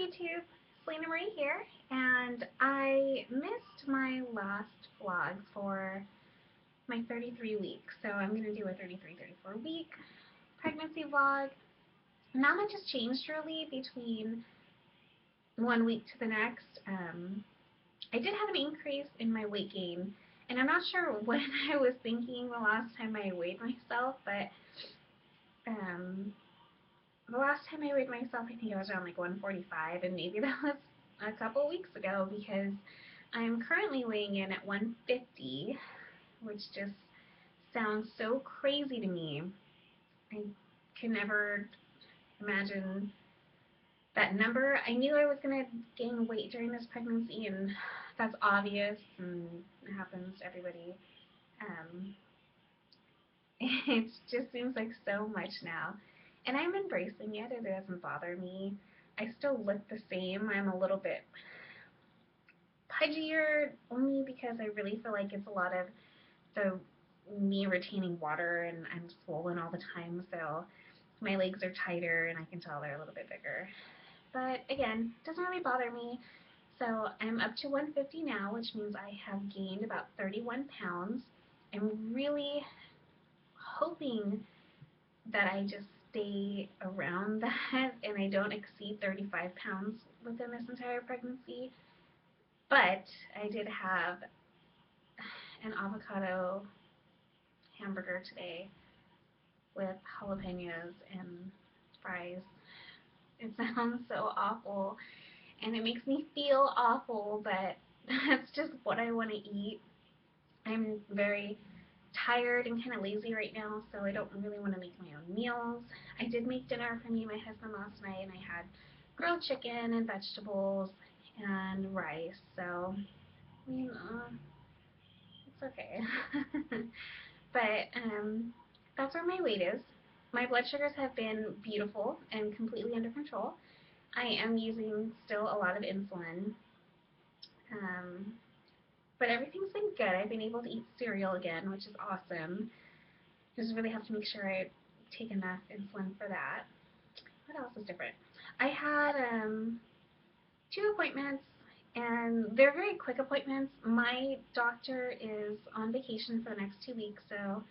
YouTube, Salina here, and I missed my last vlog for my 33 weeks, so I'm going to do a 34 week pregnancy vlog. Not much has changed really between one week to the next. I did have an increase in my weight gain, and I'm not sure what I was thinking the last time I weighed myself, but um, the last time I weighed myself, I think I was around like 145, and maybe that was a couple weeks ago because I'm currently weighing in at 150, which just sounds so crazy to me. I can never imagine that number. I knew I was going to gain weight during this pregnancy, and that's obvious, and it happens to everybody. Um, it just seems like so much now. And I'm embracing it. It doesn't bother me. I still look the same. I'm a little bit pudgier only because I really feel like it's a lot of the me retaining water and I'm swollen all the time. So my legs are tighter and I can tell they're a little bit bigger. But again, doesn't really bother me. So I'm up to 150 now, which means I have gained about 31 pounds. I'm really hoping that I just stay around that and I don't exceed 35 pounds within this entire pregnancy. But I did have an avocado hamburger today with jalapenos and fries. It sounds so awful and it makes me feel awful, but that's just what I want to eat. I'm very tired and kind of lazy right now, so I don't really want to make my own meals. I did make dinner for me and my husband last night, and I had grilled chicken and vegetables and rice, so, you know, it's okay. But that's where my weight is. My blood sugars have been beautiful and completely under control. I am using still a lot of insulin, um, but everything's been good. I've been able to eat cereal again, which is awesome. Just really have to make sure I take enough insulin for that. What else is different? I had 2 appointments, and they're very quick appointments. My doctor is on vacation for the next 2 weeks, so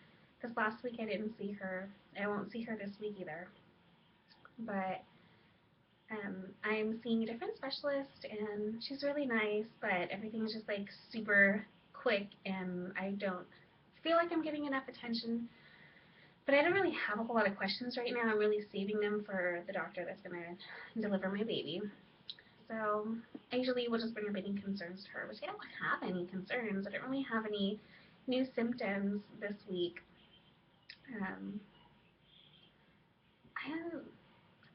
this last week I didn't see her. I won't see her this week either. But I'm seeing a different specialist, and she's really nice, but everything's just like super quick, and I don't feel like I'm getting enough attention. But I don't really have a whole lot of questions right now. I'm really saving them for the doctor that's going to deliver my baby. So I usually will just bring up any concerns to her, which I don't have any concerns. I don't really have any new symptoms this week. Um,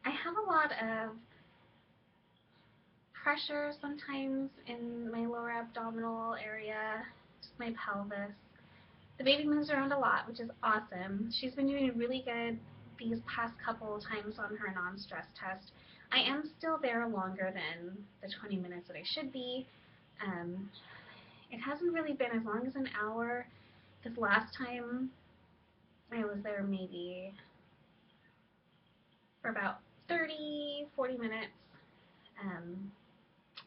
I have a lot of pressure sometimes in my lower abdominal area, just my pelvis. The baby moves around a lot, which is awesome. She's been doing really good these past couple times on her non-stress test. I am still there longer than the 20 minutes that I should be. Um, it hasn't really been as long as an hour, because last time I was there maybe for about 30, 40 minutes. Um,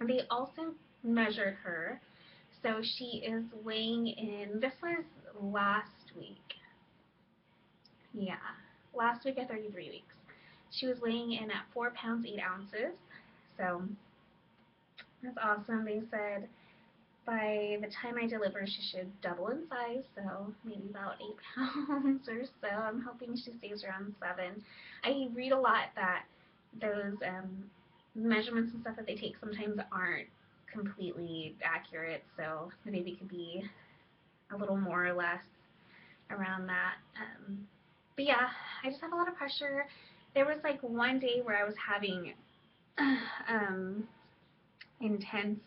they also measured her, so she is weighing in, this was last week. Yeah, last week at 33 weeks. She was weighing in at 4 pounds 8 ounces. So that's awesome. They said by the time I deliver, she should double in size, so maybe about 8 pounds or so. I'm hoping she stays around 7. I read a lot that those measurements and stuff that they take sometimes aren't completely accurate, so the baby could be a little more or less around that. But yeah, I just have a lot of pressure. There was like one day where I was having um, intense,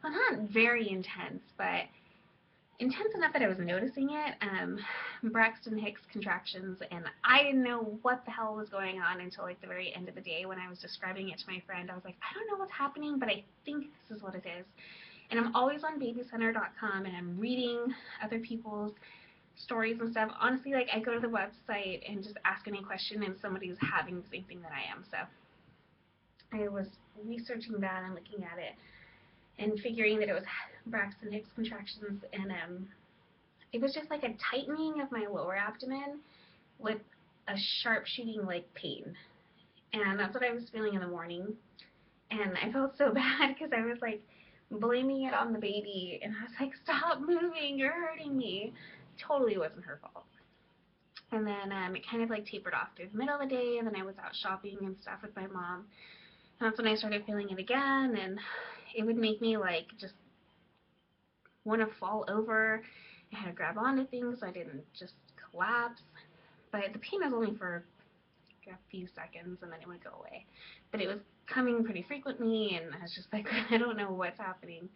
well, not very intense, but intense enough that I was noticing it, Braxton Hicks contractions, and I didn't know what the hell was going on until like the very end of the day when I was describing it to my friend. I was like, I don't know what's happening, but I think this is what it is. And I'm always on babycenter.com and I'm reading other people's stories and stuff. Honestly, like I go to the website and just ask any question and somebody's having the same thing that I am. So I was researching that and looking at it and figuring that it was Braxton Hicks contractions, and it was just like a tightening of my lower abdomen with a sharp shooting like pain, and that's what I was feeling in the morning. And I felt so bad because I was like blaming it on the baby, and I was like, "Stop moving, you're hurting me." Totally wasn't her fault. And then it kind of like tapered off through the middle of the day, and then I was out shopping and stuff with my mom, and that's when I started feeling it again, and it would make me like just want to fall over. I had to grab onto things so I didn't just collapse. But the pain was only for a few seconds, and then it would go away. But it was coming pretty frequently, and I was just like, I don't know what's happening.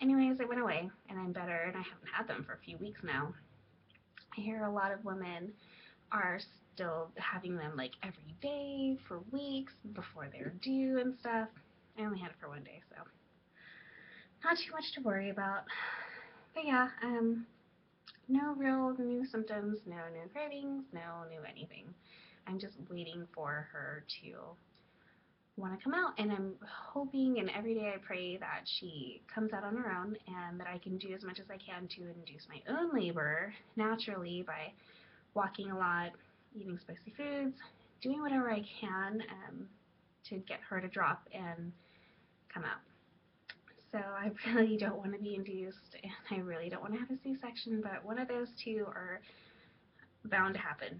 Anyways, it went away, and I'm better, and I haven't had them for a few weeks now. I hear a lot of women are still having them like every day for weeks before they're due and stuff. I only had it for one day, so not too much to worry about. But yeah, no real new symptoms, no new cravings, no new anything. I'm just waiting for her to want to come out, and I'm hoping, and every day I pray that she comes out on her own and that I can do as much as I can to induce my own labor naturally by walking a lot, eating spicy foods, doing whatever I can to get her to drop and come out. So I really don't want to be induced, and I really don't want to have a C-section, but one of those two are bound to happen.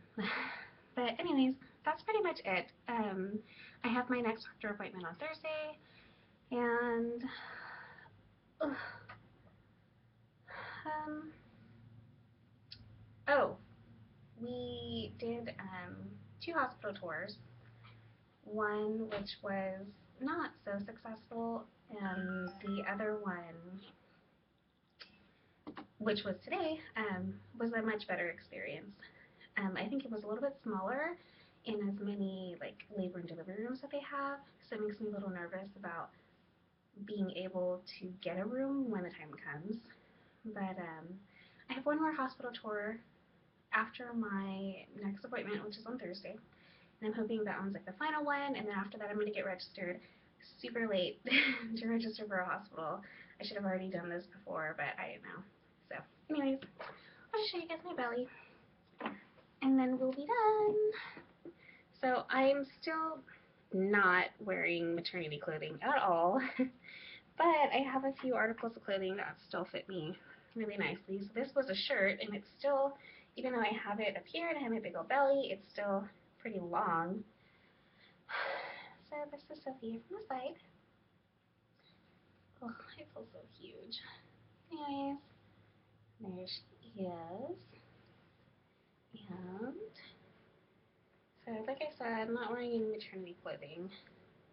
But anyways, that's pretty much it. I have my next doctor appointment on Thursday, and um, oh, we did two hospital tours. One which was not so successful, and the other one, which was today, was a much better experience. I think it was a little bit smaller in as many like labor and delivery rooms that they have, so it makes me a little nervous about being able to get a room when the time comes. But I have one more hospital tour after my next appointment, which is on Thursday, and I'm hoping that one's like the final one. And then after that, I'm going to get registered super late to register for a hospital. I should have already done this before, but I didn't know. So, anyways, I'll just show you guys my belly, and then we'll be done. So I'm still not wearing maternity clothing at all, but I have a few articles of clothing that still fit me really nicely. So this was a shirt, and it's still, even though I have it up here and I have my big old belly, it's still pretty long. So this is Sophia from the side. Oh, I feel so huge. Anyways, there she is. And so, like I said, I'm not wearing any maternity clothing,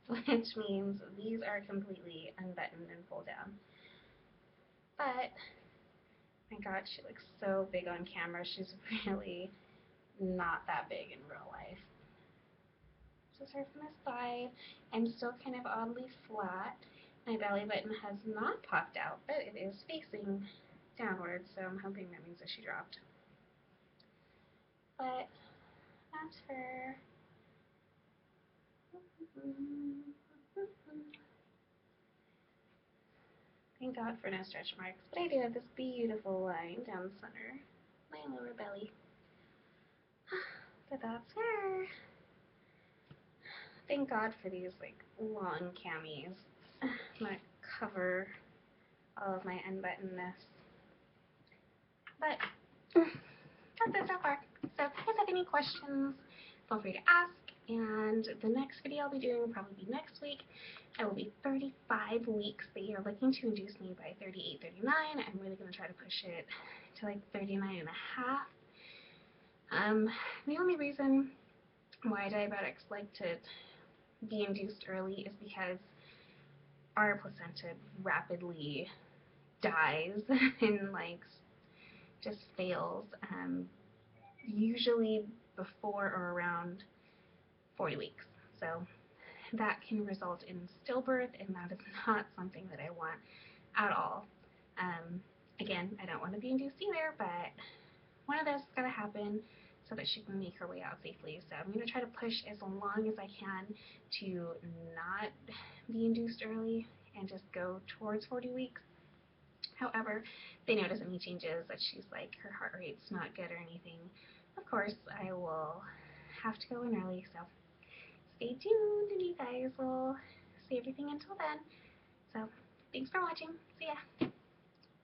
which means these are completely unbuttoned and pulled down. But, my God, she looks so big on camera. She's really not that big in real life. This is her from the side. I'm still kind of oddly flat. My belly button has not popped out, but it is facing downward, so I'm hoping that means that she dropped. But that's her. Thank God for no stretch marks, but I do have this beautiful line down the center, my lower belly. But that's her. Thank God for these like long camis that cover all of my unbuttonness. But that's it so far. So if you guys have any questions, feel free to ask. And the next video I'll be doing will probably be next week. I will be 35 weeks. They are looking to induce me by 38, 39. I'm really going to try to push it to like 39 and a half. The only reason why diabetics like to be induced early is because our placenta rapidly dies and like just fails, usually before or around 40 weeks. So that can result in stillbirth, and that is not something that I want at all. Again, I don't want to be induced either, but one of those is going to happen. so that she can make her way out safely. So I'm going to try to push as long as I can to not be induced early and just go towards 40 weeks. However, if they notice any changes, that she's like her heart rate's not good or anything, of course I will have to go in early. So stay tuned and you guys will see everything until then. So thanks for watching. See ya.